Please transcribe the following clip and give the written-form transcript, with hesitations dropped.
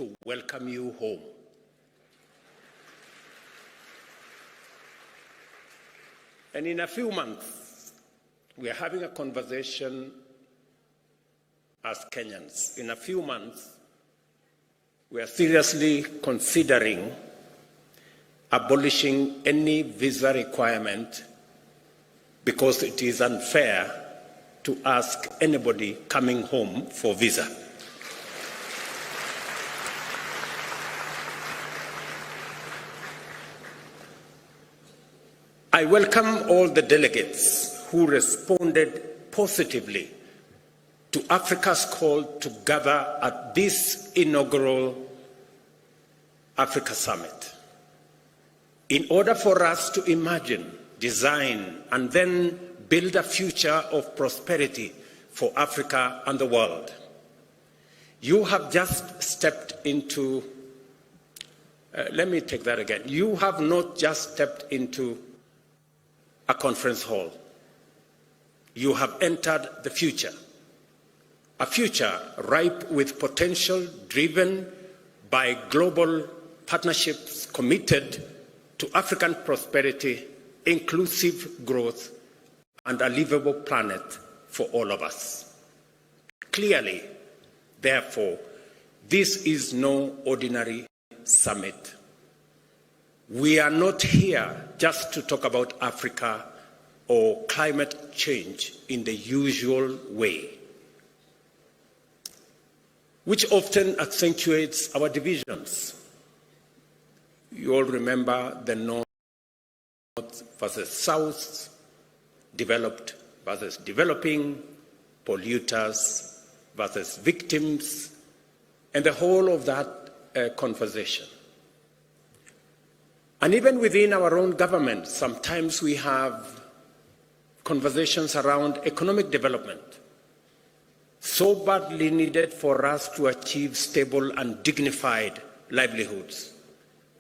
to welcome you home. And in a few months, we are having a conversation as Kenyans. In a few months, we are seriously considering abolishing any visa requirement because it is unfair to ask anybody coming home for visa. I welcome all the delegates who responded positively to Africa's call to gather at this inaugural Africa Summit in order for us to imagine, design, and then build a future of prosperity for Africa and the world. You have just stepped into, let me take that again. You have not just stepped into a conference hall. You have entered the future, a future ripe with potential, driven by global partnerships committed to African prosperity, inclusive growth, and a livable planet for all of us. Clearly, therefore, this is no ordinary summit. We are not here just to talk about Africa or climate change in the usual way, which often accentuates our divisions. You all remember the North versus South, developed versus developing, polluters versus victims, and the whole of that conversation. And even within our own government, sometimes we have conversations around economic development, so badly needed for us to achieve stable and dignified livelihoods.